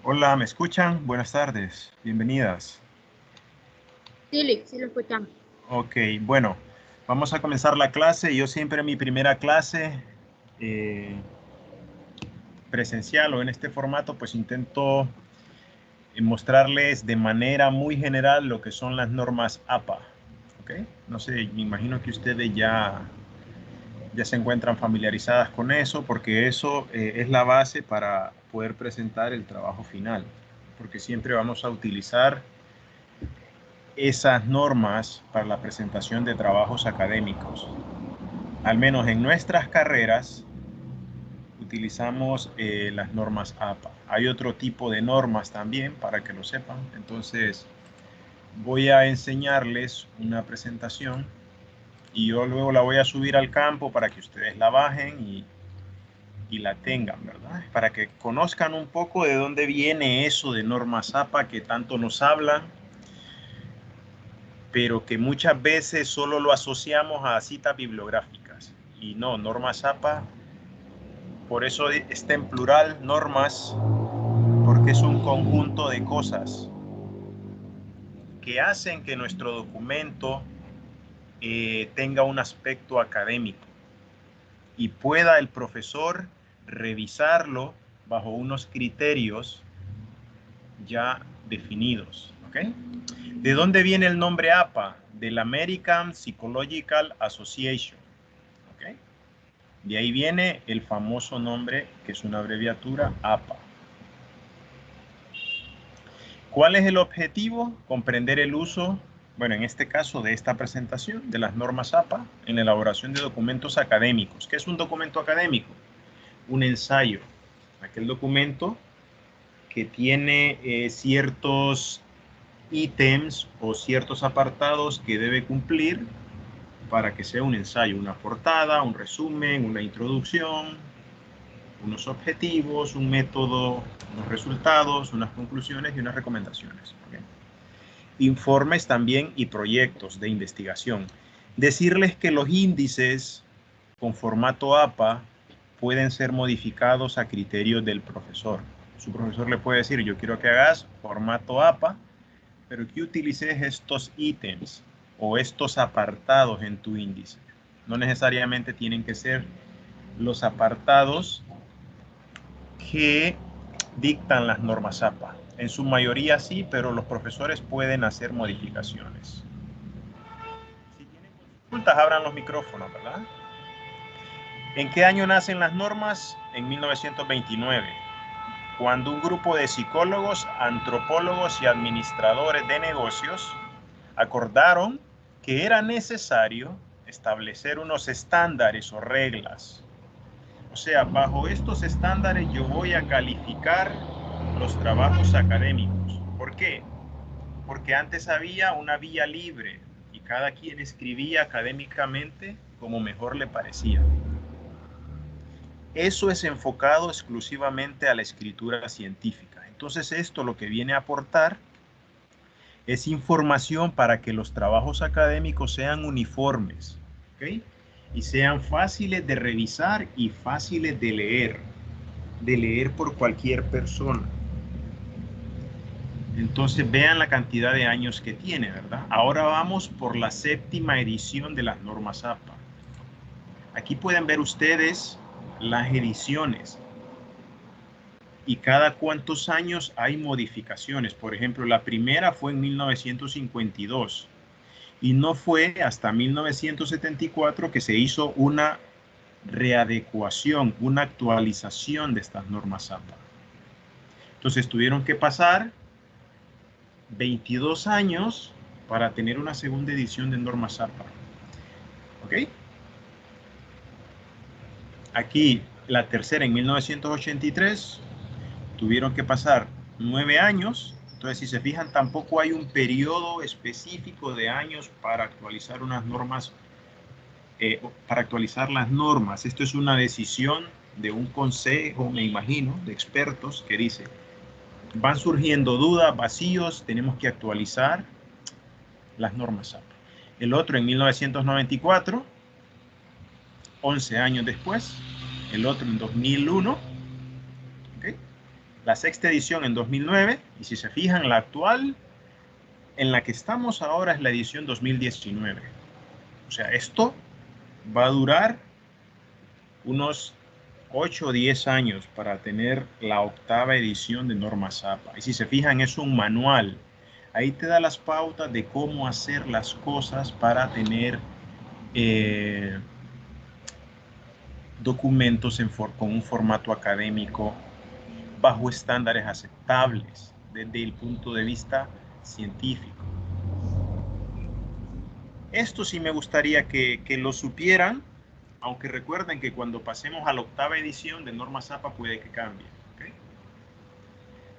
Hola, ¿me escuchan? Buenas tardes, bienvenidas. Sí, lo escuchamos. Ok, bueno, vamos a comenzar la clase. Yo siempre en mi primera clase presencial o en este formato, pues intento mostrarles de manera muy general lo que son las normas APA. Ok, no sé, me imagino que ustedes ya se encuentran familiarizadas con eso, porque eso es la base para poder presentar el trabajo final, porque siempre vamos a utilizar esas normas para la presentación de trabajos académicos. Al menos en nuestras carreras utilizamos las normas APA. Hay otro tipo de normas también para que lo sepan. Entonces voy a enseñarles una presentación y yo luego la voy a subir al campo para que ustedes la bajen y la tengan, ¿verdad? Para que conozcan un poco de dónde viene eso de normas APA que tanto nos hablan, pero que muchas veces solo lo asociamos a citas bibliográficas. Y no, normas APA, por eso está en plural, normas, porque es un conjunto de cosas que hacen que nuestro documento tenga un aspecto académico y pueda el profesor revisarlo bajo unos criterios ya definidos. ¿Okay? ¿De dónde viene el nombre APA? Del American Psychological Association. ¿Okay? De ahí viene el famoso nombre, que es una abreviatura, APA. ¿Cuál es el objetivo? Comprender el uso, bueno, en este caso de esta presentación, de las normas APA en la elaboración de documentos académicos. ¿Qué es un documento académico? Un ensayo. Aquel documento que tiene ciertos ítems o ciertos apartados que debe cumplir para que sea un ensayo, una portada, un resumen, una introducción, unos objetivos, un método, unos resultados, unas conclusiones y unas recomendaciones. ¿Okay? Informes también y proyectos de investigación. Decirles que los índices con formato APA pueden ser modificados a criterio del profesor. Su profesor le puede decir, yo quiero que hagas formato APA, pero que utilices estos ítems o estos apartados en tu índice. No necesariamente tienen que ser los apartados que dictan las normas APA. En su mayoría sí, pero los profesores pueden hacer modificaciones. Si tienen consultas, abran los micrófonos, ¿verdad? ¿En qué año nacen las normas? En 1929, cuando un grupo de psicólogos, antropólogos y administradores de negocios acordaron que era necesario establecer unos estándares o reglas. O sea, bajo estos estándares yo voy a calificar los trabajos académicos. ¿Por qué? Porque antes había una vía libre y cada quien escribía académicamente como mejor le parecía. Eso es enfocado exclusivamente a la escritura científica. Entonces esto lo que viene a aportar es información para que los trabajos académicos sean uniformes, ¿okay? Y sean fáciles de revisar y fáciles de leer por cualquier persona. Entonces vean la cantidad de años que tiene, ¿verdad? Ahora vamos por la 7ª edición de las normas APA. Aquí pueden ver ustedes las ediciones y cada cuántos años hay modificaciones. Por ejemplo, la primera fue en 1952 y no fue hasta 1974 que se hizo una readecuación, una actualización de estas normas APA. Entonces tuvieron que pasar 22 años para tener una segunda edición de normas APA. ¿Ok? Aquí la tercera en 1983, tuvieron que pasar 9 años. Entonces, si se fijan, tampoco hay un periodo específico de años para actualizar unas normas, para actualizar las normas. Esto es una decisión de un consejo, me imagino, de expertos que dice, van surgiendo dudas, vacíos, tenemos que actualizar las normas APA. El otro en 1994, 11 años después, el otro en 2001, ¿okay? La sexta edición en 2009, y si se fijan, la actual en la que estamos ahora es la edición 2019. O sea, esto va a durar unos 8 o 10 años para tener la octava edición de Normas APA. Y si se fijan, es un manual. Ahí te da las pautas de cómo hacer las cosas para tener documentos con un formato académico bajo estándares aceptables desde el punto de vista científico. Esto sí me gustaría que lo supieran, aunque recuerden que cuando pasemos a la octava edición de Normas APA puede que cambie. ¿Okay?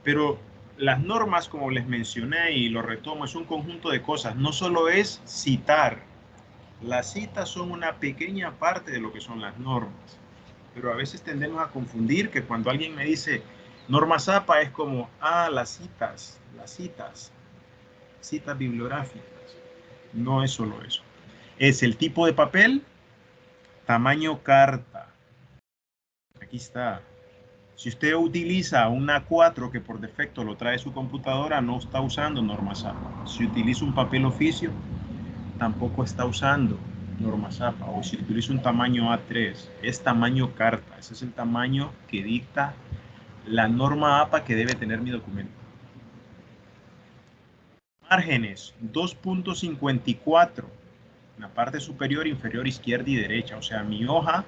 Pero las normas, como les mencioné y lo retomo, es un conjunto de cosas. No solo es citar. Las citas son una pequeña parte de lo que son las normas. Pero a veces tendemos a confundir que cuando alguien me dice Normas APA es como, las citas, citas bibliográficas. No es solo eso. Es el tipo de papel, tamaño carta. Aquí está. Si usted utiliza un A4 que por defecto lo trae su computadora, no está usando Normas APA. Si utiliza un papel oficio, tampoco está usando Normas APA. O si utiliza un tamaño A3, es tamaño carta. Ese es el tamaño que dicta la norma APA que debe tener mi documento. Márgenes 2.54 en la parte superior, inferior, izquierda y derecha. O sea, mi hoja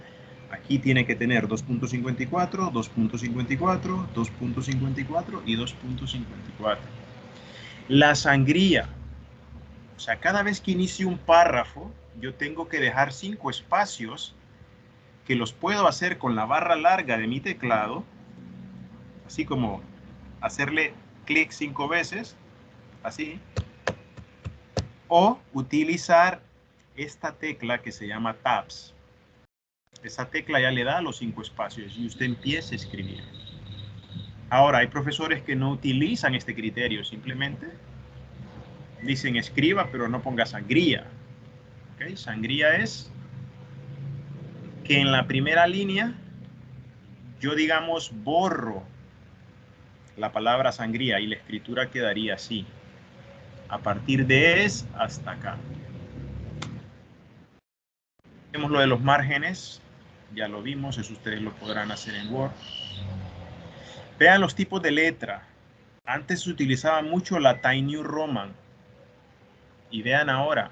aquí tiene que tener 2.54, 2.54, 2.54 y 2.54. La sangría. O sea, cada vez que inicio un párrafo, yo tengo que dejar 5 espacios que los puedo hacer con la barra larga de mi teclado, así como hacerle clic 5 veces, así, o utilizar esta tecla que se llama Tabs. Esa tecla ya le da los 5 espacios y usted empieza a escribir. Ahora, hay profesores que no utilizan este criterio, simplemente dicen escriba, pero no ponga sangría. ¿Okay? Sangría es que en la primera línea yo, digamos, borro la palabra sangría y la escritura quedaría así. A partir de es hasta acá. Vemos lo de los márgenes, ya lo vimos, eso ustedes lo podrán hacer en Word. Vean los tipos de letra. Antes se utilizaba mucho la Times New Roman. Y vean ahora.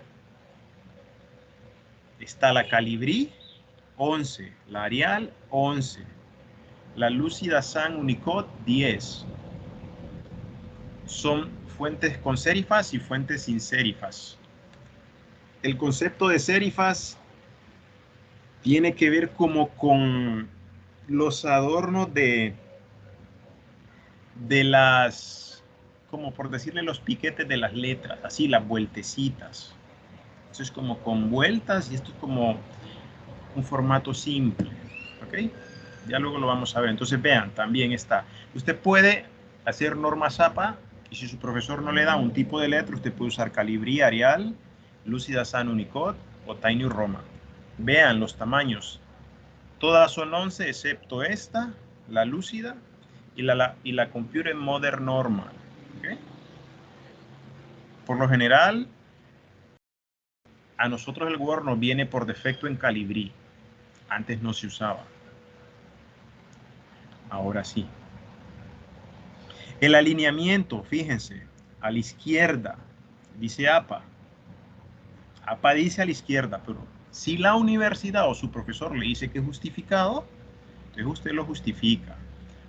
Está la Calibri 11, la Arial 11, la Lucida Sans Unicode 10. Son fuentes con serifas y fuentes sin serifas. El concepto de serifas tiene que ver como con los adornos de las, como por decirle, los piquetes de las letras, así las vueltecitas. Eso es como con vueltas y esto es como un formato simple, ¿ok? Ya luego lo vamos a ver. Entonces vean, también está. Usted puede hacer Normas APA y si su profesor no le da un tipo de letra, usted puede usar Calibri, Arial, Lucida Sans Unicode o Times New Roman. Vean los tamaños. Todas son 11 excepto esta, la Lucida y la Computer Modern Normal. ¿Okay? Por lo general, a nosotros el Word nos viene por defecto en Calibri. Antes no se usaba. Ahora sí. El alineamiento, fíjense, a la izquierda, dice APA. APA dice a la izquierda, pero si la universidad o su profesor le dice que es justificado, entonces usted lo justifica.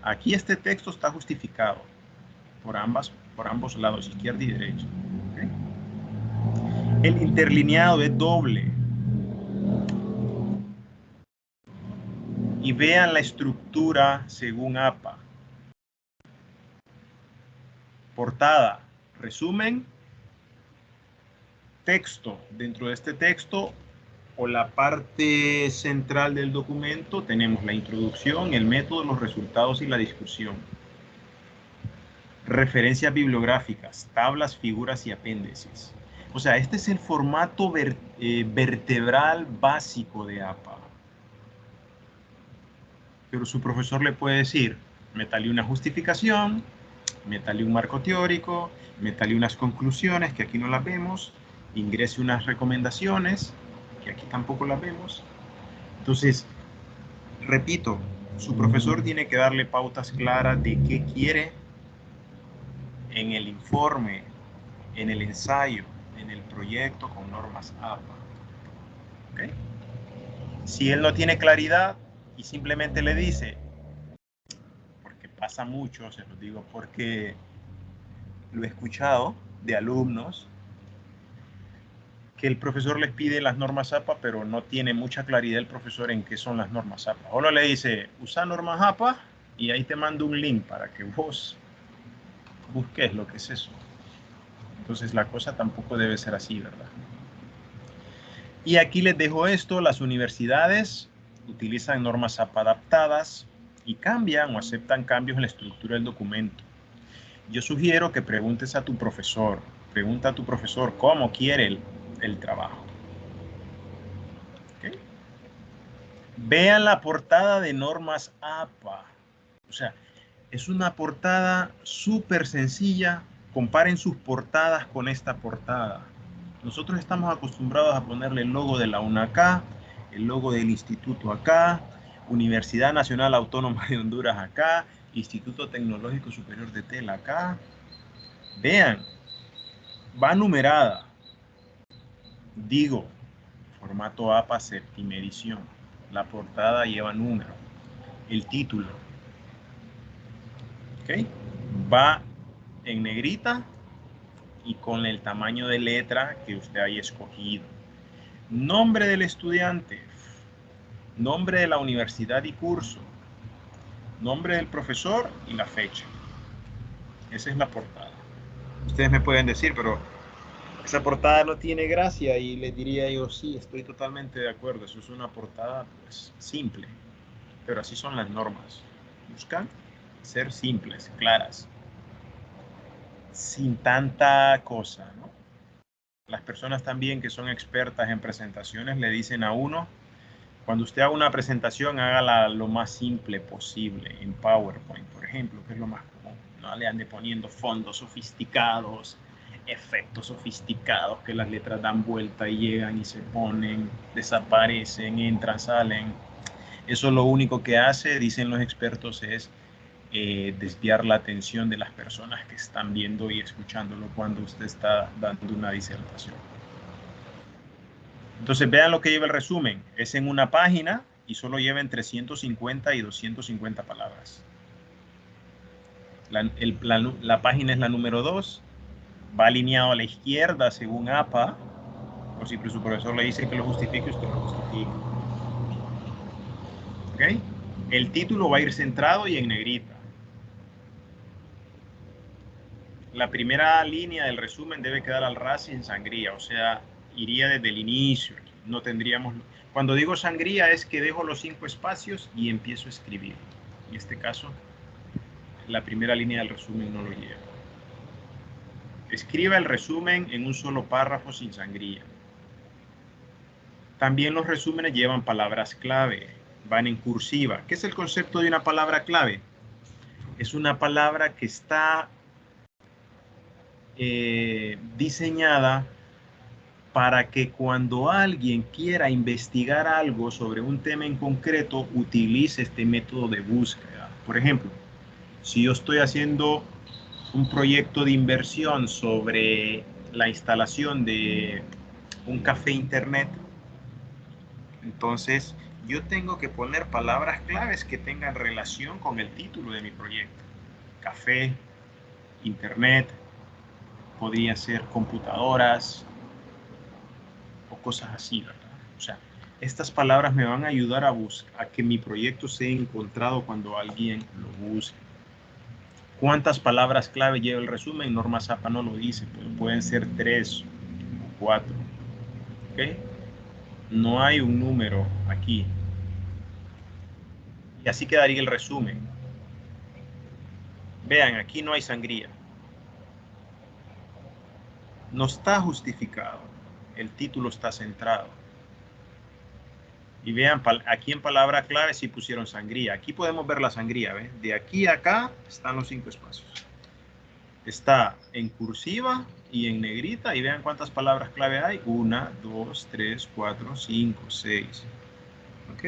Aquí este texto está justificado por ambos lados, izquierda y derecha. ¿Okay? El interlineado es doble. Y vean la estructura según APA. Portada, resumen, texto. Dentro de este texto o la parte central del documento tenemos la introducción, el método, los resultados y la discusión. Referencias bibliográficas, tablas, figuras y apéndices. O sea, este es el formato vertebral básico de APA. Pero su profesor le puede decir, Métale una justificación, métale un marco teórico, métale unas conclusiones, que aquí no las vemos, ingrese unas recomendaciones, que aquí tampoco las vemos. Entonces, repito, su profesor tiene que darle pautas claras de qué quiere en el informe, en el ensayo, en el proyecto con normas APA. ¿Okay? Si él no tiene claridad y simplemente le dice, porque pasa mucho, se los digo porque lo he escuchado de alumnos, que el profesor les pide las normas APA, pero no tiene mucha claridad el profesor en qué son las normas APA. Solo le dice, usa normas APA y ahí te mando un link para que vos busques lo que es eso. Entonces la cosa tampoco debe ser así, ¿verdad? Y aquí les dejo esto, las universidades utilizan normas APA adaptadas y cambian o aceptan cambios en la estructura del documento. Yo sugiero que preguntes a tu profesor, pregunta a tu profesor cómo quiere el trabajo. ¿Okay? Vean la portada de normas APA. O sea, es una portada súper sencilla. Comparen sus portadas con esta portada. Nosotros estamos acostumbrados a ponerle el logo de la UNA acá, el logo del instituto acá, Universidad Nacional Autónoma de Honduras acá, Instituto Tecnológico Superior de Tela acá. Vean, va numerada. Digo, formato APA séptima edición. La portada lleva número. El título. ¿Ok? Va en negrita y con el tamaño de letra que usted haya escogido. Nombre del estudiante. Nombre de la universidad y curso. Nombre del profesor y la fecha. Esa es la portada. Ustedes me pueden decir, pero esa portada no tiene gracia, y les diría yo, sí, estoy totalmente de acuerdo. Eso es una portada pues, simple, pero así son las normas. Buscan ser simples, claras, sin tanta cosa, ¿no? Las personas también que son expertas en presentaciones le dicen a uno, cuando usted haga una presentación, hágala lo más simple posible en PowerPoint, por ejemplo, que es lo más común. No le ande poniendo fondos sofisticados, efectos sofisticados, que las letras dan vuelta y llegan y se ponen, desaparecen, entran, salen. Eso lo único que hace, dicen los expertos, es desviar la atención de las personas que están viendo y escuchándolo cuando usted está dando una disertación. Entonces vean lo que lleva el resumen. Es en una página y solo lleva entre 150 y 250 palabras. La página es la número 2. Va alineado a la izquierda según APA. O si su profesor le dice que lo justifique, usted lo justifica. ¿Ok? El título va a ir centrado y en negrita. La primera línea del resumen debe quedar al ras y en sangría, o sea, iría desde el inicio. No tendríamos... Cuando digo sangría es que dejo los 5 espacios y empiezo a escribir. En este caso, la primera línea del resumen no lo lleva. Escriba el resumen en un solo párrafo sin sangría. También los resúmenes llevan palabras clave, van en cursiva. ¿Qué es el concepto de una palabra clave? Es una palabra que está diseñada para que cuando alguien quiera investigar algo sobre un tema en concreto, utilice este método de búsqueda. Por ejemplo, si yo estoy haciendo un proyecto de inversión sobre la instalación de un café internet, entonces yo tengo que poner palabras claves que tengan relación con el título de mi proyecto. Café, internet, podría ser computadoras o cosas así, ¿verdad? O sea, estas palabras me van a ayudar a que mi proyecto sea encontrado cuando alguien lo busque. ¿Cuántas palabras clave lleva el resumen? Normas APA no lo dice, pero pueden ser 3 o 4. ¿Ok? No hay un número aquí. Y así quedaría el resumen. Vean, aquí no hay sangría. No está justificado. El título está centrado. Y vean, aquí en palabra clave sí pusieron sangría. Aquí podemos ver la sangría, ¿ves? De aquí a acá están los 5 espacios. Está en cursiva y en negrita. Y vean cuántas palabras clave hay. 1, 2, 3, 4, 5, 6. ¿Ok?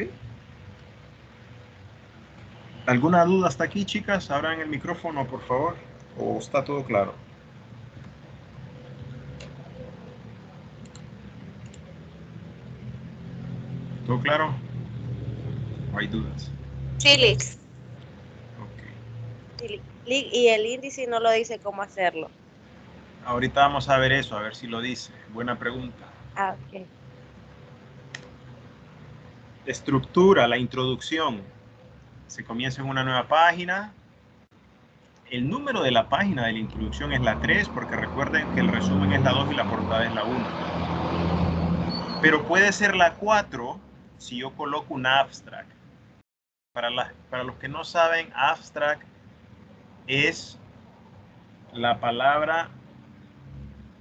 ¿Alguna duda hasta aquí, chicas? Abran el micrófono, por favor. ¿O está todo claro? ¿Todo claro? ¿O hay dudas? Sí, Lick. Ok. Sí, Lick. Y el índice no lo dice cómo hacerlo. Ahorita vamos a ver eso, a ver si lo dice. Buena pregunta. Ah, ok. Estructura, la introducción. Se comienza en una nueva página. El número de la página de la introducción es la 3, porque recuerden que el resumen es la 2 y la portada es la 1. Pero puede ser la 4 si yo coloco un abstract. Para los que no saben, abstract es la palabra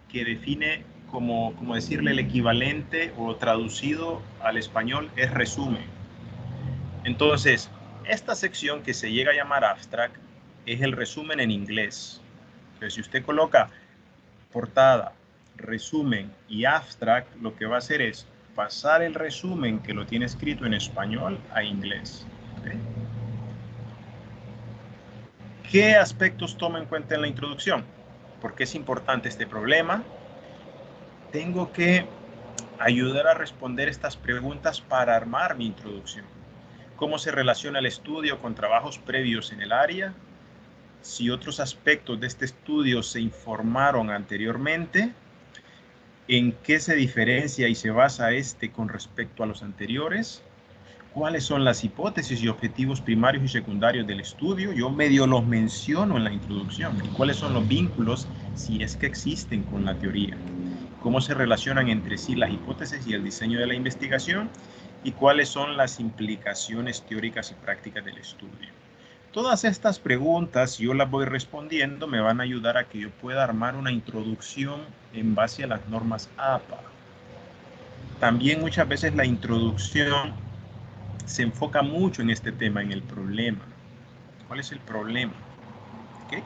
que define como decirle el equivalente o traducido al español es resumen. Entonces, esta sección que se llega a llamar abstract es el resumen en inglés. Entonces, si usted coloca portada, resumen y abstract, lo que va a hacer es pasar el resumen que lo tiene escrito en español a inglés. ¿Okay? ¿Qué aspectos toma en cuenta en la introducción? ¿Por qué es importante este problema? Tengo que ayudar a responder estas preguntas para armar mi introducción. ¿Cómo se relaciona el estudio con trabajos previos en el área? Si otros aspectos de este estudio se informaron anteriormente, ¿en qué se diferencia y se basa este con respecto a los anteriores? ¿Cuáles son las hipótesis y objetivos primarios y secundarios del estudio? Yo medio los menciono en la introducción. ¿Y cuáles son los vínculos, si es que existen, con la teoría? ¿Cómo se relacionan entre sí las hipótesis y el diseño de la investigación? ¿Y cuáles son las implicaciones teóricas y prácticas del estudio? Todas estas preguntas, si yo las voy respondiendo, me van a ayudar a que yo pueda armar una introducción en base a las normas APA. También muchas veces la introducción se enfoca mucho en este tema, en el problema. ¿Cuál es el problema? ¿Okay?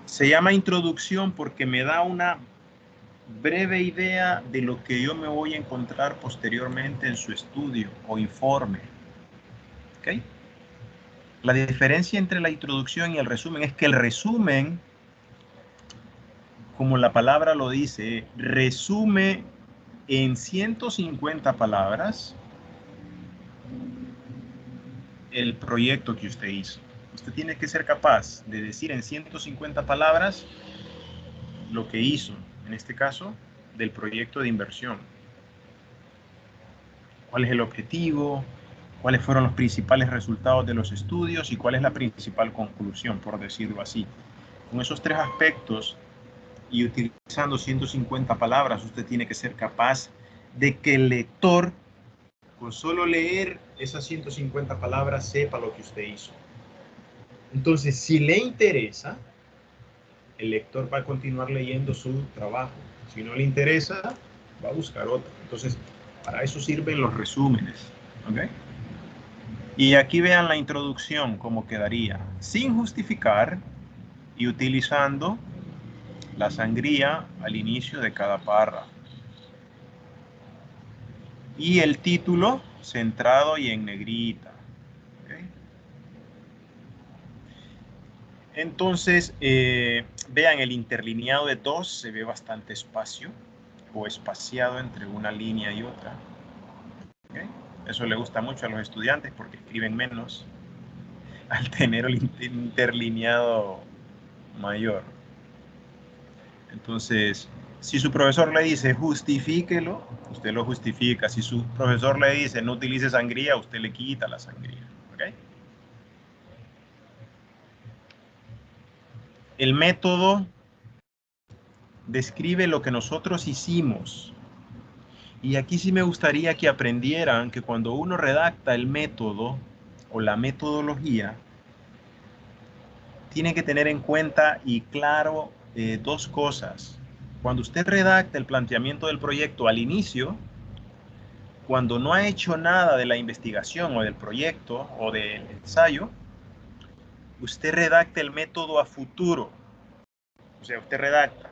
Se llama introducción porque me da una breve idea de lo que yo me voy a encontrar posteriormente en su estudio o informe. ¿Okay? La diferencia entre la introducción y el resumen es que el resumen, como la palabra lo dice, resume en 150 palabras el proyecto que usted hizo. Usted tiene que ser capaz de decir en 150 palabras lo que hizo, en este caso, del proyecto de inversión. ¿Cuál es el objetivo? ¿Cuáles fueron los principales resultados de los estudios? ¿Y cuál es la principal conclusión, por decirlo así? Con esos tres aspectos y utilizando 150 palabras, usted tiene que ser capaz de que el lector, con solo leer esas 150 palabras, sepa lo que usted hizo. Entonces, si le interesa, el lector va a continuar leyendo su trabajo. Si no le interesa, va a buscar otro. Entonces, para eso sirven los resúmenes. ¿Okay? Y aquí vean la introducción, cómo quedaría. Sin justificar y utilizando la sangría al inicio de cada párrafo. Y el título centrado y en negrita. ¿Okay? Entonces, vean el interlineado de 2, se ve bastante espacio o espaciado entre una línea y otra. ¿Okay? Eso le gusta mucho a los estudiantes porque escriben menos al tener el interlineado mayor. Entonces, si su profesor le dice justifíquelo, usted lo justifica. Si su profesor le dice no utilice sangría, usted le quita la sangría. ¿Okay? El método describe lo que nosotros hicimos. Y aquí sí me gustaría que aprendieran que cuando uno redacta el método o la metodología, tiene que tener en cuenta y claro dos cosas. Cuando usted redacta el planteamiento del proyecto al inicio, cuando no ha hecho nada de la investigación o del proyecto o del ensayo, usted redacta el método a futuro. O sea, usted redacta.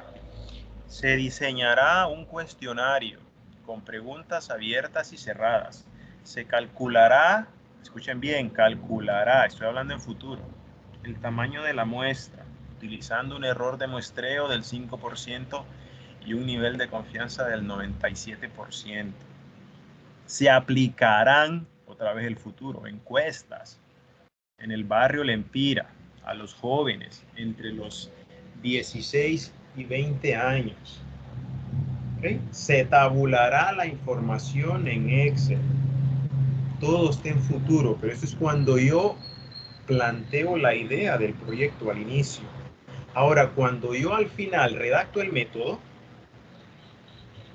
Se diseñará un cuestionario con preguntas abiertas y cerradas. Se calculará, escuchen bien, calculará, estoy hablando en futuro, el tamaño de la muestra, utilizando un error de muestreo del 5% y un nivel de confianza del 97%. Se aplicarán, otra vez el futuro, encuestas en el barrio Lempira a los jóvenes entre los 16 y 20 años. ¿Okay? Se tabulará la información en Excel. Todo está en futuro, pero eso es cuando yo planteo la idea del proyecto al inicio. Ahora, cuando yo al final redacto el método,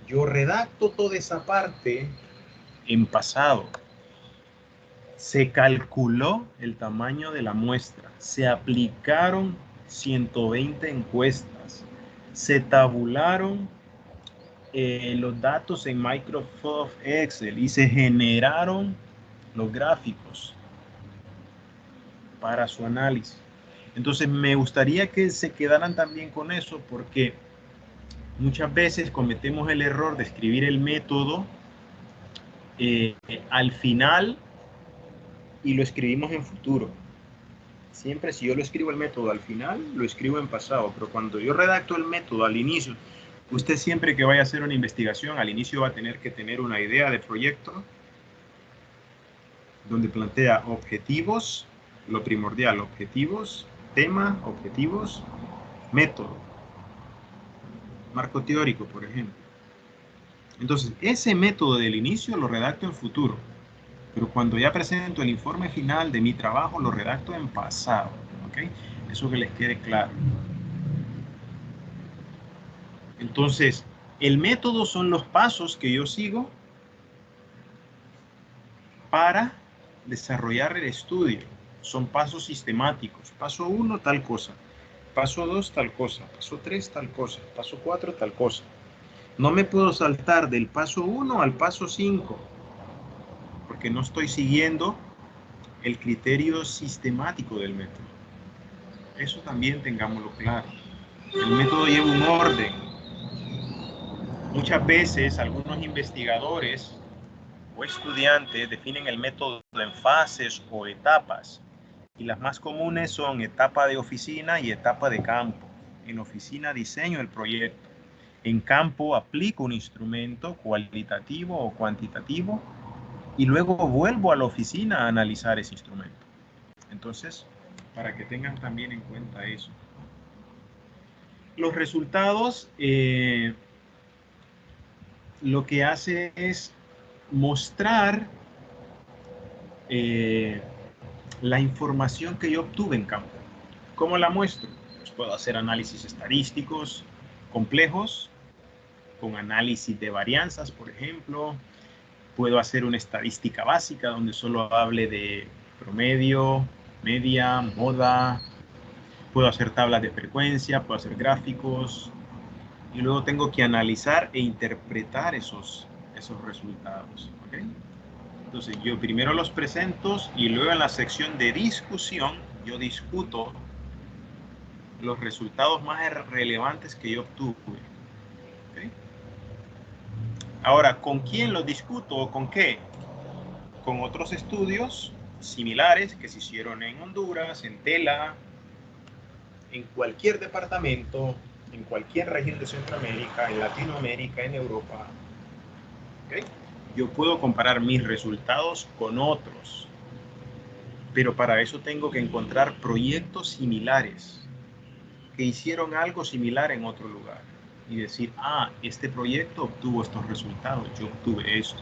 yo redacto toda esa parte en pasado. Se calculó el tamaño de la muestra. Se aplicaron 120 encuestas. Se tabularon los datos en Microsoft Excel y se generaron los gráficos para su análisis. Entonces me gustaría que se quedaran también con eso, porque muchas veces cometemos el error de escribir el método al final y lo escribimos en futuro. Siempre si yo lo escribo el método al final, lo escribo en pasado, pero cuando yo redacto el método al inicio, usted siempre que vaya a hacer una investigación, al inicio va a tener que tener una idea de proyecto, donde plantea objetivos, lo primordial, objetivos, tema, objetivos, método, marco teórico, por ejemplo. Entonces, ese método del inicio lo redacto en futuro, pero cuando ya presento el informe final de mi trabajo, lo redacto en pasado, ¿ok? Eso que les quede claro. Entonces, el método son los pasos que yo sigo para desarrollar el estudio. Son pasos sistemáticos. Paso 1, tal cosa. Paso 2, tal cosa. Paso 3, tal cosa. Paso 4, tal cosa. No me puedo saltar del paso 1 al paso 5, porque no estoy siguiendo el criterio sistemático del método. Eso también tengámoslo claro. El método lleva un orden. Muchas veces algunos investigadores o estudiantes definen el método en fases o etapas. Y las más comunes son etapa de oficina y etapa de campo. En oficina diseño el proyecto. En campo aplico un instrumento cualitativo o cuantitativo y luego vuelvo a la oficina a analizar ese instrumento. Entonces, para que tengan también en cuenta eso. Los resultados lo que hace es mostrar la información que yo obtuve en campo. ¿Cómo la muestro? Pues puedo hacer análisis estadísticos complejos, con análisis de varianzas, por ejemplo. Puedo hacer una estadística básica donde solo hable de promedio, media, moda. Puedo hacer tablas de frecuencia, puedo hacer gráficos. Y luego tengo que analizar e interpretar esos resultados. ¿Okay? Entonces yo primero los presento y luego en la sección de discusión yo discuto los resultados más relevantes que yo obtuve. ¿Okay? Ahora, ¿con quién los discuto o con qué? Con otros estudios similares que se hicieron en Honduras, en Tela, en cualquier departamento, en cualquier región de Centroamérica, en Latinoamérica, en Europa. ¿Okay? Yo puedo comparar mis resultados con otros, pero para eso tengo que encontrar proyectos similares que hicieron algo similar en otro lugar y decir, ah, este proyecto obtuvo estos resultados, yo obtuve esto.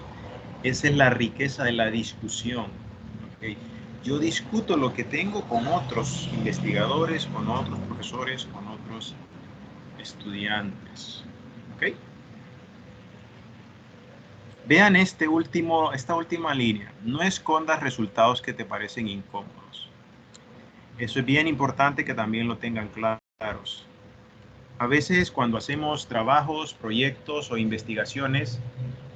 Esa es la riqueza de la discusión. ¿Okay? Yo discuto lo que tengo con otros investigadores, con otros profesores, con otros estudiantes. ¿Okay? Vean esta última línea. No escondas resultados que te parecen incómodos. Eso es bien importante que también lo tengan claros. A veces cuando hacemos trabajos, proyectos o investigaciones,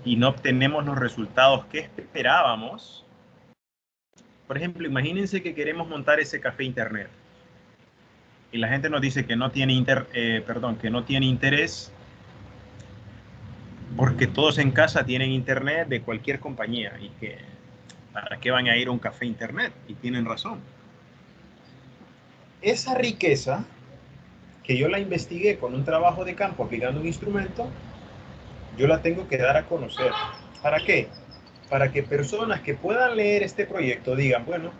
y no obtenemos los resultados que esperábamos. Por ejemplo, imagínense que queremos montar ese café internet y la gente nos dice que no tiene, que no tiene interés porque todos en casa tienen internet de cualquier compañía y que ¿para qué van a ir a un café internet? Y tienen razón. Esa riqueza que yo la investigué con un trabajo de campo aplicando un instrumento, yo la tengo que dar a conocer. ¿Para qué? Para que personas que puedan leer este proyecto digan, bueno,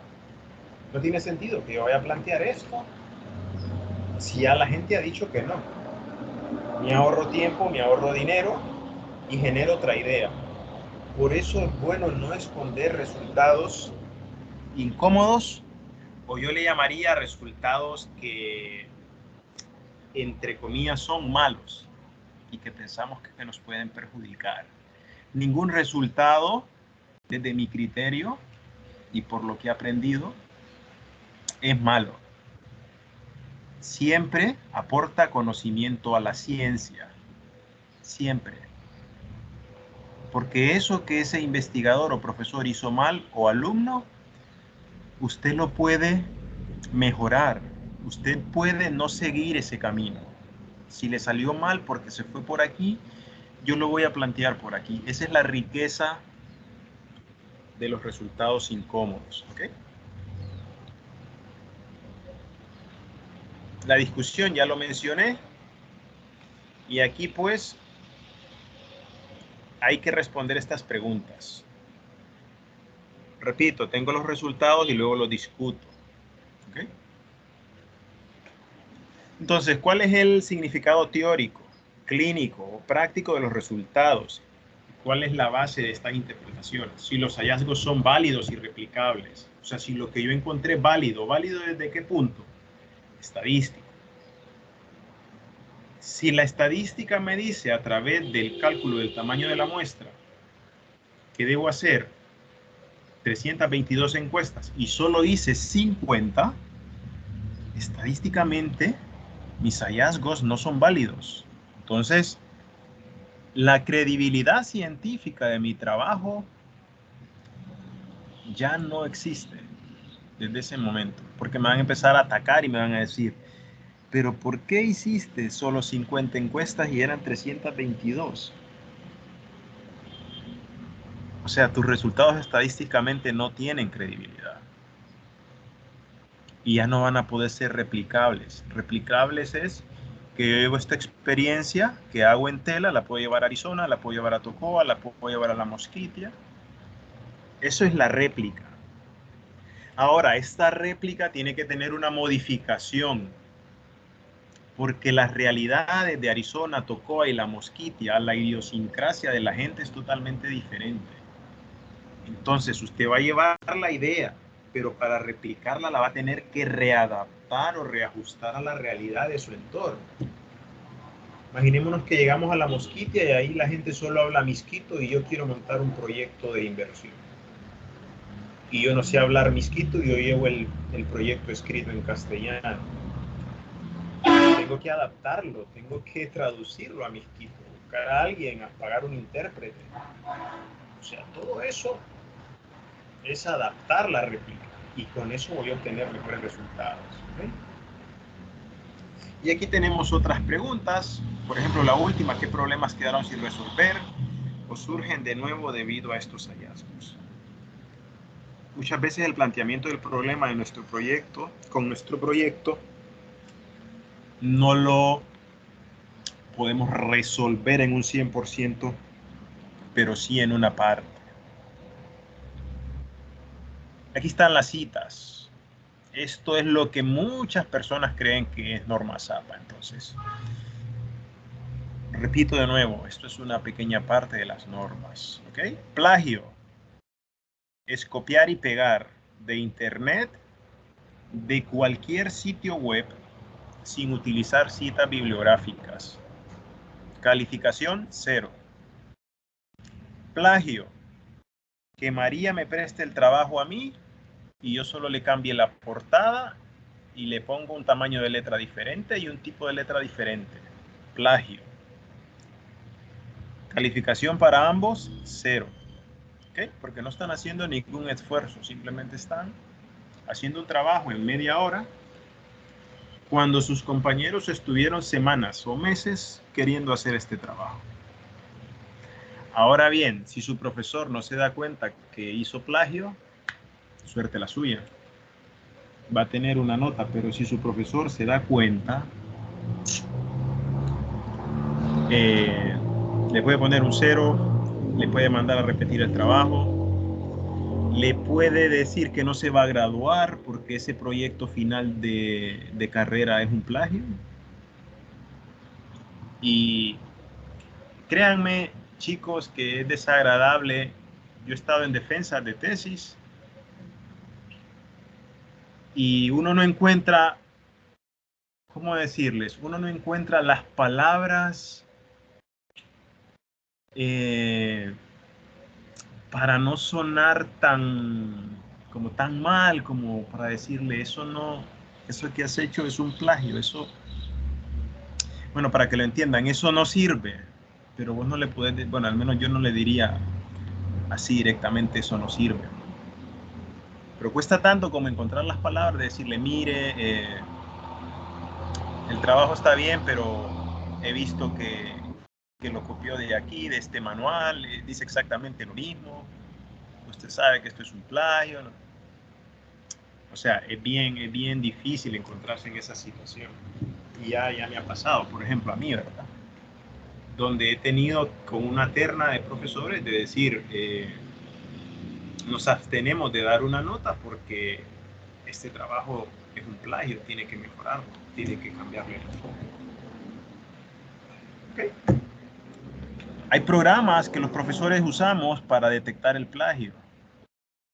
no tiene sentido que yo vaya a plantear esto si ya la gente ha dicho que no. Me ahorro tiempo, me ahorro dinero y genero otra idea. Por eso es bueno no esconder resultados incómodos, o yo le llamaría resultados que, entre comillas, son malos y que pensamos que nos pueden perjudicar. Ningún resultado, desde mi criterio y por lo que he aprendido, es malo. Siempre aporta conocimiento a la ciencia. Siempre. Porque eso que ese investigador o profesor hizo mal o alumno, usted lo puede mejorar. Usted puede no seguir ese camino. Si le salió mal porque se fue por aquí, yo lo voy a plantear por aquí. Esa es la riqueza de los resultados incómodos. ¿Okay? La discusión ya lo mencioné. Y aquí pues hay que responder estas preguntas. Repito, tengo los resultados y luego los discuto. ¿Okay? Entonces, ¿cuál es el significado teórico, clínico o práctico de los resultados? ¿Cuál es la base de estas interpretaciones? Si los hallazgos son válidos y replicables. O sea, si lo que yo encontré es válido, ¿válido desde qué punto? Estadístico. Si la estadística me dice a través del cálculo del tamaño de la muestra que debo hacer 322 encuestas y solo hice 50, estadísticamente mis hallazgos no son válidos. Entonces, la credibilidad científica de mi trabajo ya no existe desde ese momento, porque me van a empezar a atacar y me van a decir, pero ¿por qué hiciste solo 50 encuestas y eran 322? O sea, tus resultados estadísticamente no tienen credibilidad y ya no van a poder ser replicables. Replicables es que yo llevo esta experiencia que hago en tela, la puedo llevar a Arizona, la puedo llevar a Tocoa, la puedo llevar a la Mosquitia. Eso es la réplica. Ahora, esta réplica tiene que tener una modificación, porque las realidades de Arizona, Tocoa y la Mosquitia, la idiosincrasia de la gente es totalmente diferente. Entonces, usted va a llevar la idea, pero para replicarla la va a tener que readaptar o reajustar a la realidad de su entorno. Imaginémonos que llegamos a la Mosquitia y ahí la gente solo habla misquito y yo quiero montar un proyecto de inversión. Y yo no sé hablar misquito y yo llevo el proyecto escrito en castellano. Tengo que adaptarlo, tengo que traducirlo a misquito, buscar a alguien, a pagar un intérprete. O sea, todo eso es adaptar la réplica y con eso voy a obtener mejores resultados. ¿Okay? Y aquí tenemos otras preguntas. Por ejemplo, la última, ¿qué problemas quedaron sin resolver o surgen de nuevo debido a estos hallazgos? Muchas veces el planteamiento del problema de nuestro proyecto, con nuestro proyecto, no lo podemos resolver en un 100%, pero sí en una parte. Aquí están las citas. Esto es lo que muchas personas creen que es norma Zappa. Entonces, repito de nuevo, esto es una pequeña parte de las normas. ¿Okay? Plagio es copiar y pegar de internet, de cualquier sitio web, sin utilizar citas bibliográficas. Calificación 0. Plagio, que María me preste el trabajo a mí y yo solo le cambie la portada y le pongo un tamaño de letra diferente y un tipo de letra diferente. Plagio. Calificación para ambos, 0. ¿Ok? Porque no están haciendo ningún esfuerzo, simplemente están haciendo un trabajo en media hora cuando sus compañeros estuvieron semanas o meses queriendo hacer este trabajo. Ahora bien, si su profesor no se da cuenta que hizo plagio, suerte la suya. Va a tener una nota, pero si su profesor se da cuenta, le puede poner un 0, le puede mandar a repetir el trabajo, le puede decir que no se va a graduar porque ese proyecto final de carrera es un plagio. Y créanme, chicos, que es desagradable. Yo he estado en defensa de tesis y uno no encuentra, ¿cómo decirles? Uno no encuentra las palabras para no sonar tan mal, como para decirle, eso que has hecho es un plagio, eso, bueno, para que lo entiendan, eso no sirve, pero vos no le podés, bueno, al menos yo no le diría así directamente, eso no sirve. Pero cuesta tanto como encontrar las palabras, de decirle, mire, el trabajo está bien, pero he visto que lo copió de aquí, de este manual, dice exactamente lo mismo, usted sabe que esto es un plagio, ¿no? O sea, es bien difícil encontrarse en esa situación. Y ya me ha pasado, por ejemplo, a mí, ¿verdad? Donde he tenido con una terna de profesores de decir, nos abstenemos de dar una nota porque este trabajo es un plagio, tiene que mejorarlo, tiene que cambiarle el enfoque. Okay. Hay programas que los profesores usamos para detectar el plagio.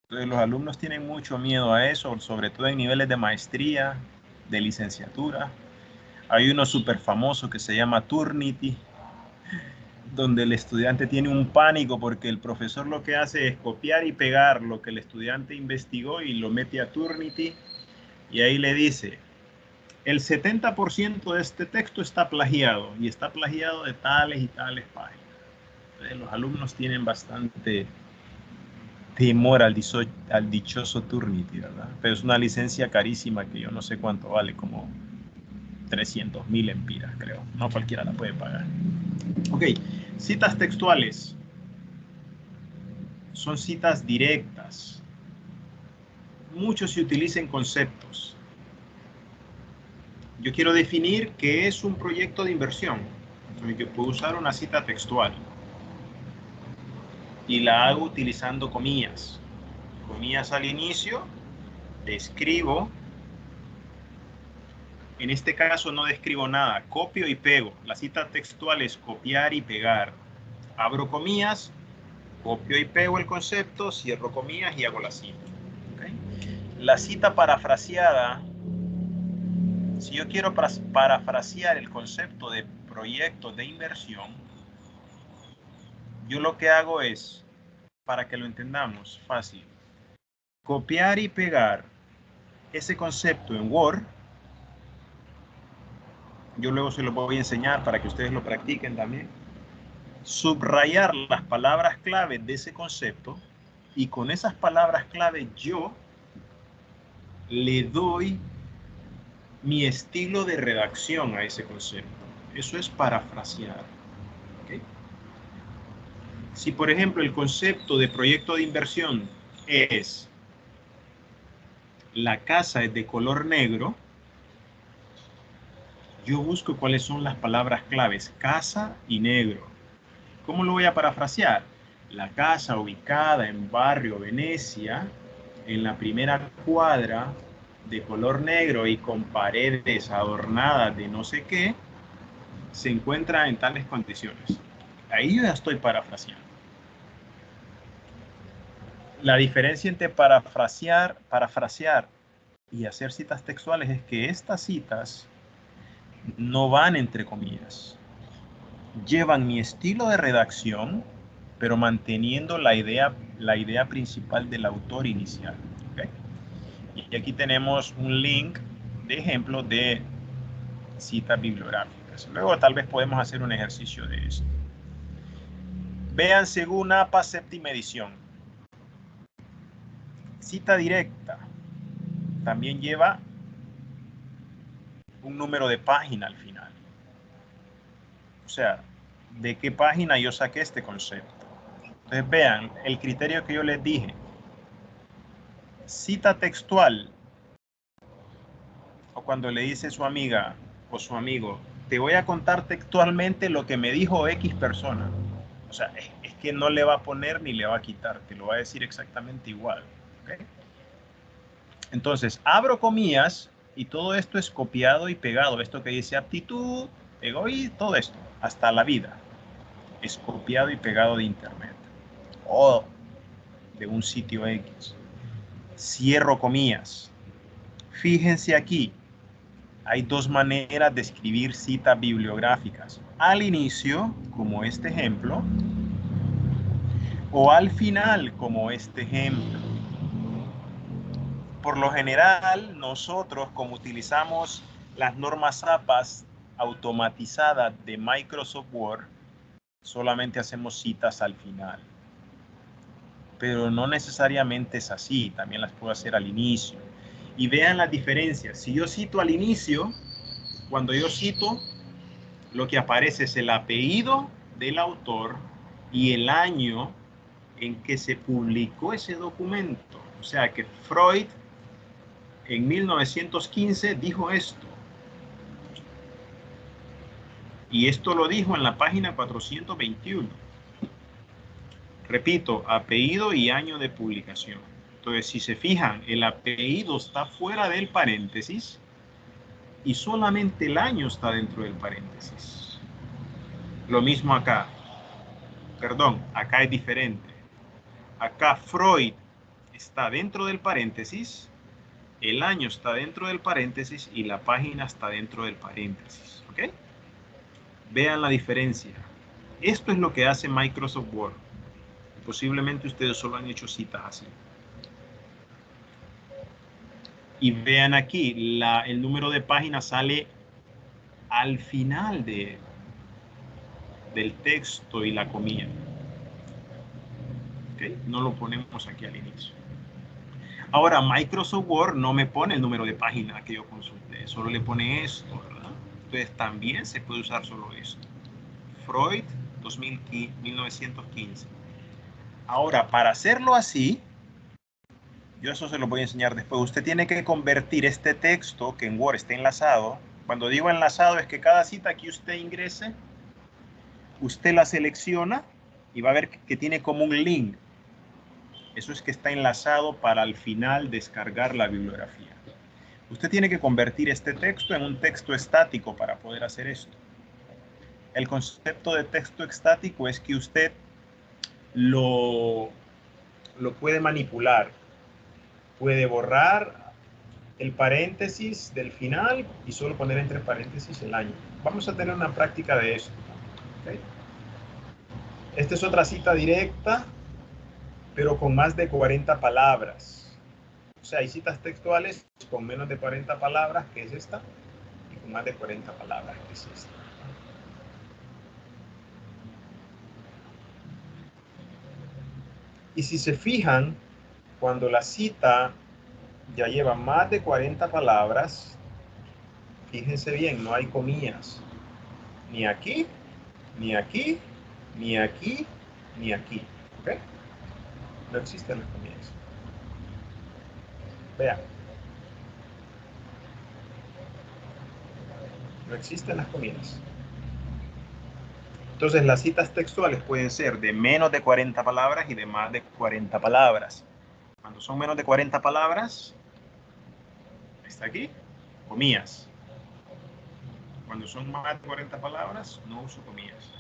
Entonces los alumnos tienen mucho miedo a eso, sobre todo en niveles de maestría, de licenciatura. Hay uno súper famoso que se llama Turnitin, donde el estudiante tiene un pánico porque el profesor lo que hace es copiar y pegar lo que el estudiante investigó y lo mete a Turnitin y ahí le dice, el 70% de este texto está plagiado y está plagiado de tales y tales páginas. Entonces, los alumnos tienen bastante temor al dichoso Turnitin, ¿verdad? Pero es una licencia carísima que yo no sé cuánto vale, como 300.000 empiras, creo. No cualquiera la puede pagar. Ok, citas textuales. Son citas directas. Mucho se utilizan conceptos. Yo quiero definir qué es un proyecto de inversión. Entonces yo puedo usar una cita textual. Y la hago utilizando comillas. Comillas al inicio. Describo. En este caso no describo nada. Copio y pego. La cita textual es copiar y pegar. Abro comillas. Copio y pego el concepto. Cierro comillas y hago la cita. ¿Okay? La cita parafraseada. Si yo quiero parafrasear el concepto de proyecto de inversión, yo lo que hago es, para que lo entendamos fácil, copiar y pegar ese concepto en Word. Yo luego se lo voy a enseñar para que ustedes lo practiquen también. Subrayar las palabras clave de ese concepto y con esas palabras clave yo le doy mi estilo de redacción a ese concepto. Eso es parafrasear. ¿Okay? Si, por ejemplo, el concepto de proyecto de inversión es la casa es de color negro, yo busco cuáles son las palabras claves, casa y negro. ¿Cómo lo voy a parafrasear? La casa ubicada en barrio Venecia, en la primera cuadra, de color negro y con paredes adornadas de no sé qué, se encuentra en tales condiciones. Ahí yo ya estoy parafraseando. La diferencia entre parafrasear y hacer citas textuales es que estas citas no van entre comillas. Llevan mi estilo de redacción, pero manteniendo la idea principal del autor inicial. ¿Okay? Y aquí tenemos un link de ejemplo de citas bibliográficas. Luego tal vez podemos hacer un ejercicio de esto. Vean según APA séptima edición. Cita directa también lleva un número de página al final. O sea, ¿de qué página yo saqué este concepto? Entonces vean el criterio que yo les dije. Cita textual, o cuando le dice su amiga o su amigo, te voy a contar textualmente lo que me dijo X persona. O sea, es que no le va a poner ni le va a quitar, te lo va a decir exactamente igual. ¿Okay? Entonces, abro comillas y todo esto es copiado y pegado. Esto que dice aptitud, pegó y todo esto, hasta la vida. Es copiado y pegado de internet o de un sitio X. Cierro comillas. Fíjense aquí, hay dos maneras de escribir citas bibliográficas. Al inicio, como este ejemplo, o al final, como este ejemplo. Por lo general, nosotros, como utilizamos las normas APA automatizadas de Microsoft Word, solamente hacemos citas al final. Pero no necesariamente es así, también las puedo hacer al inicio. Y vean las diferencias. Si yo cito al inicio, cuando yo cito, lo que aparece es el apellido del autor y el año en que se publicó ese documento. O sea que Freud en 1915 dijo esto. Y esto lo dijo en la página 421. Repito, apellido y año de publicación. Entonces, si se fijan, el apellido está fuera del paréntesis y solamente el año está dentro del paréntesis. Lo mismo acá. Perdón, acá es diferente. Acá Freud está dentro del paréntesis, el año está dentro del paréntesis y la página está dentro del paréntesis. ¿Ok? Vean la diferencia. Esto es lo que hace Microsoft Word. Posiblemente ustedes solo han hecho citas así. Y vean aquí, el número de páginas sale al final del texto y la comilla. ¿Okay? No lo ponemos aquí al inicio. Ahora, Microsoft Word no me pone el número de página que yo consulté, solo le pone esto, ¿verdad? Entonces también se puede usar solo esto. Freud, 1915. Ahora, para hacerlo así, yo eso se lo voy a enseñar después. Usted tiene que convertir este texto que en Word está enlazado. Cuando digo enlazado es que cada cita que usted ingrese, usted la selecciona y va a ver que tiene como un link. Eso es que está enlazado para al final descargar la bibliografía. Usted tiene que convertir este texto en un texto estático para poder hacer esto. El concepto de texto estático es que usted lo puede manipular. Puede borrar el paréntesis del final y solo poner entre paréntesis el año. Vamos a tener una práctica de esto. ¿Okay? Esta es otra cita directa, pero con más de 40 palabras. O sea, hay citas textuales con menos de 40 palabras, que es esta, y con más de 40 palabras, que es esta. Y si se fijan, cuando la cita ya lleva más de 40 palabras, fíjense bien, no hay comillas. Ni aquí, ni aquí, ni aquí, ni aquí. ¿Okay? No existen las comillas. Vean. No existen las comillas. Entonces las citas textuales pueden ser de menos de 40 palabras y de más de 40 palabras. Cuando son menos de 40 palabras, está aquí, comillas. Cuando son más de 40 palabras, no uso comillas.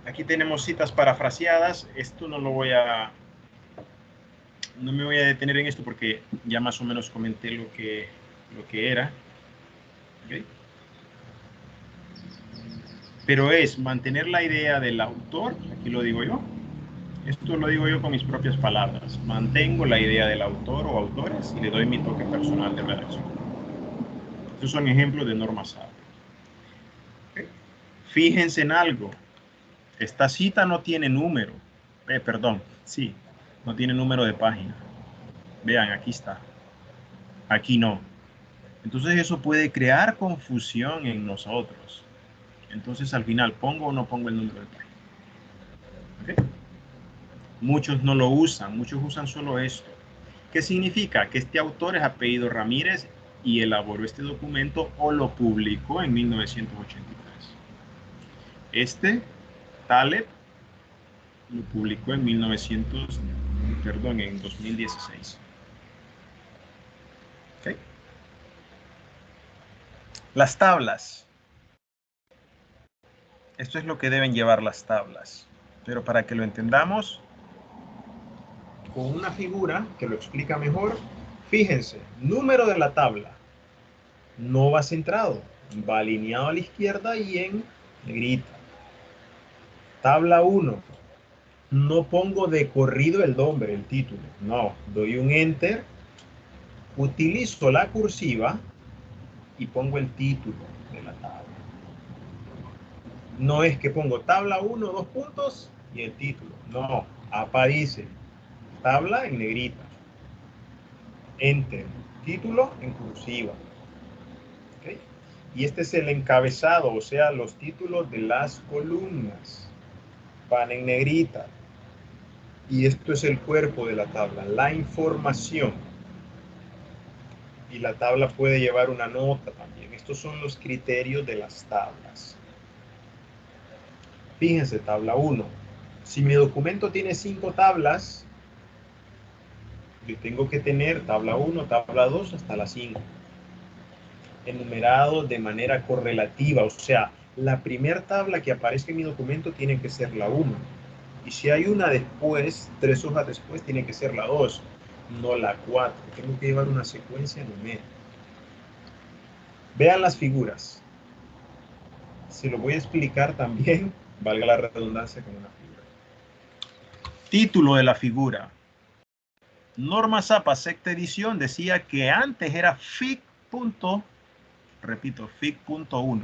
Aquí tenemos citas parafraseadas. Esto no me voy a detener en esto porque ya más o menos comenté lo que era. ¿Okay? Pero es mantener la idea del autor, aquí lo digo yo. Esto lo digo yo con mis propias palabras. Mantengo la idea del autor o autores y le doy mi toque personal de redacción. Estos son ejemplos de normas APA. ¿Okay? Fíjense en algo. Esta cita no tiene número. Perdón, sí, no tiene número de página. Vean, aquí está. Aquí no. Entonces eso puede crear confusión en nosotros. Entonces al final, ¿pongo o no pongo el número de página? ¿Okay? Muchos no lo usan, muchos usan solo esto. ¿Qué significa? Que este autor es apellido Ramírez y elaboró este documento o lo publicó en 1983. Este, Taleb, lo publicó en 2016. ¿Okay? Las tablas. Esto es lo que deben llevar las tablas. Pero para que lo entendamos, con una figura que lo explica mejor, fíjense, número de la tabla. No va centrado, va alineado a la izquierda y en negrita. Tabla 1. No pongo de corrido el nombre, el título. No, doy un enter, utilizo la cursiva y pongo el título de la tabla. No es que pongo tabla 1, 2 puntos y el título. No, aparece tabla en negrita. Enter, título en cursiva. ¿Okay? Y este es el encabezado, o sea, los títulos de las columnas van en negrita. Y esto es el cuerpo de la tabla, la información. Y la tabla puede llevar una nota también. Estos son los criterios de las tablas. Fíjense, tabla 1. Si mi documento tiene 5 tablas, yo tengo que tener tabla 1, tabla 2 hasta la 5. Enumerados de manera correlativa, o sea, la primera tabla que aparezca en mi documento tiene que ser la 1. Y si hay una después, 3 hojas después, tiene que ser la 2, no la 4. Tengo que llevar una secuencia numérica. Vean las figuras. Se lo voy a explicar también, valga la redundancia, con una figura. Título de la figura. Norma Zapa, sexta edición, decía que antes era FIG. Repito, FIG.1.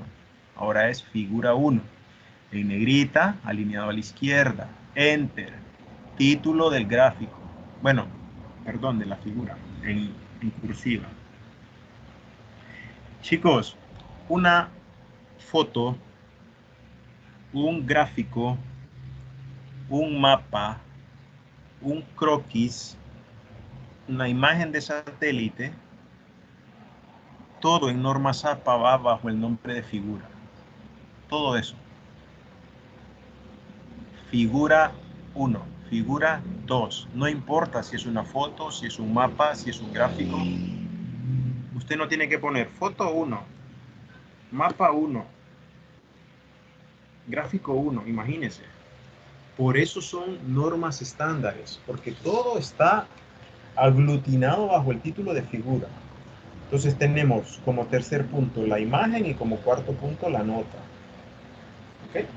Ahora es figura 1. En negrita, alineado a la izquierda. Enter. Título del gráfico. Bueno, perdón, de la figura. En cursiva. Chicos, una foto, un gráfico, un mapa, un croquis, una imagen de satélite, todo en Norma Zapa va bajo el nombre de figura. Todo eso. Figura 1, figura 2. No importa si es una foto, si es un mapa, si es un gráfico. Usted no tiene que poner foto 1, mapa 1, gráfico 1, imagínese. Por eso son normas estándares, porque todo está aglutinado bajo el título de figura. Entonces tenemos como tercer punto la imagen y como cuarto punto la nota. ¿Okay?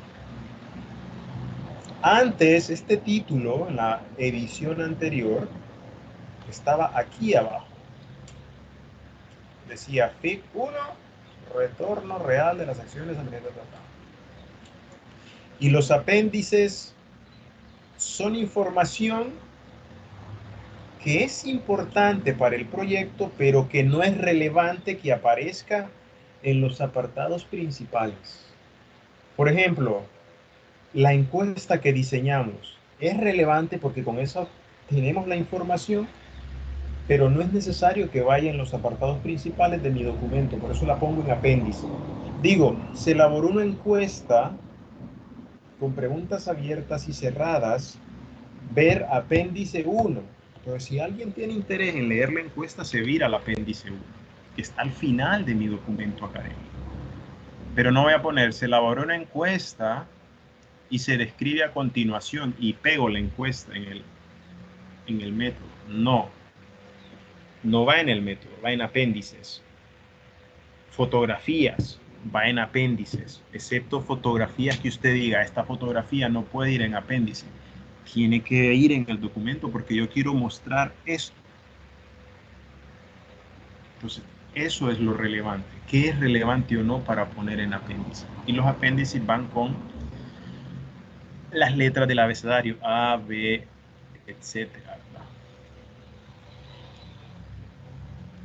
Antes, este título, en la edición anterior, estaba aquí abajo. Decía FIG 1, retorno real de las acciones administrativas. Y los apéndices son información que es importante para el proyecto, pero que no es relevante que aparezca en los apartados principales. Por ejemplo, la encuesta que diseñamos es relevante porque con eso tenemos la información, pero no es necesario que vaya en los apartados principales de mi documento, por eso la pongo en apéndice. Digo, se elaboró una encuesta con preguntas abiertas y cerradas, ver apéndice 1. Entonces, si alguien tiene interés en leer la encuesta, se vira al apéndice 1, que está al final de mi documento académico. Pero no voy a poner, se elaboró una encuesta y se describe a continuación y pego la encuesta en el método. No. No va en el método, va en apéndices. Fotografías, va en apéndices, excepto fotografías que usted diga, esta fotografía no puede ir en apéndice. Tiene que ir en el documento porque yo quiero mostrar esto. Entonces, Eso es lo relevante. ¿Qué es relevante o no para poner en apéndice? Y los apéndices van con las letras del abecedario A, B, etcétera.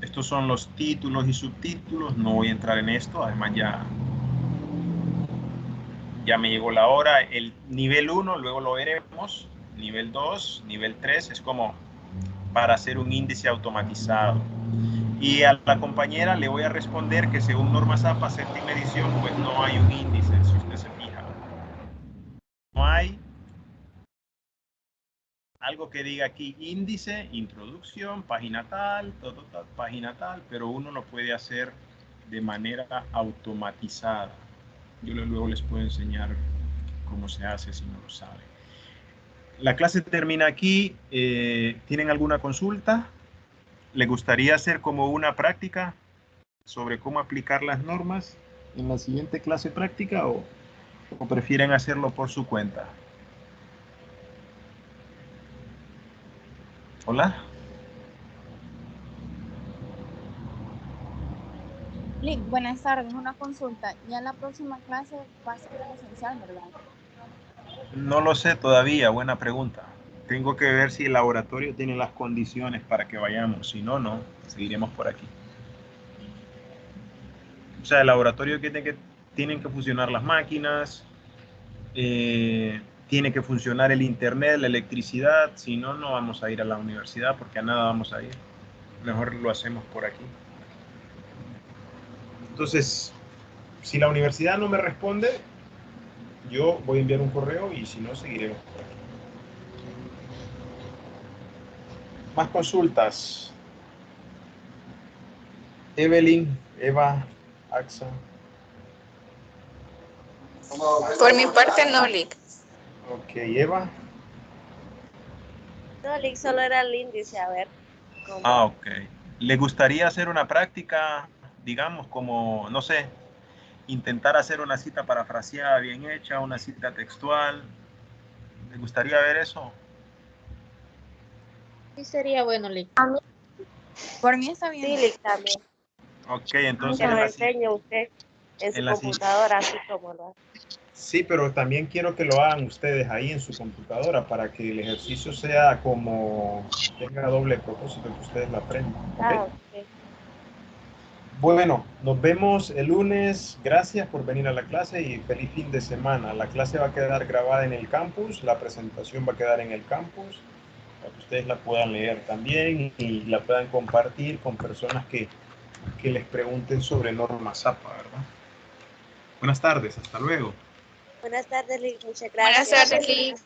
Estos son los títulos y subtítulos. No voy a entrar en esto. Además ya me llegó la hora. El nivel 1, luego lo veremos. Nivel 2, nivel 3 es como para hacer un índice automatizado. Y a la compañera le voy a responder que según normas APA, séptima edición, pues no hay un índice, si usted se fija. No hay algo que diga aquí índice, introducción, página tal, página tal, pero uno lo puede hacer de manera automatizada. Yo luego les puedo enseñar cómo se hace si no lo saben. La clase termina aquí. ¿Tienen alguna consulta? ¿Les gustaría hacer como una práctica sobre cómo aplicar las normas en la siguiente clase práctica o prefieren hacerlo por su cuenta? Hola. Lick, buenas tardes. Una consulta. Ya la próxima clase va a ser presencial, ¿verdad? No lo sé todavía, buena pregunta. Tengo que ver si el laboratorio tiene las condiciones para que vayamos. Si no, no, seguiremos por aquí. O sea, el laboratorio tienen que funcionar las máquinas, tiene que funcionar el internet, la electricidad. Si no, no vamos a ir a la universidad porque a nada vamos a ir. Mejor lo hacemos por aquí. Entonces, si la universidad no me responde, yo voy a enviar un correo y si no, seguiremos por aquí. Más consultas. Evelyn, Eva, AXA. Por mi parte, no, Lick. Ok, Eva. No, Lick, solo era el índice, a ver. Ok. ¿Le gustaría hacer una práctica, digamos, como, no sé, intentar hacer una cita parafraseada bien hecha, una cita textual? ¿Le gustaría ver eso? Sí, sería bueno, Lick. Por mí está bien. Sí, Lick, también. Ok, entonces Que nos enseñe usted en su computadora, así como lo hace. Sí, pero también quiero que lo hagan ustedes ahí en su computadora para que el ejercicio sea como tenga doble propósito, que ustedes lo aprendan. ¿Okay? Ok. Bueno, nos vemos el lunes. Gracias por venir a la clase y feliz fin de semana. La clase va a quedar grabada en el campus, la presentación va a quedar en el campus, para que ustedes la puedan leer también y la puedan compartir con personas que les pregunten sobre normas APA, ¿verdad? Buenas tardes, hasta luego. Buenas tardes, Lick. Muchas Buenas gracias. tardes, Lick.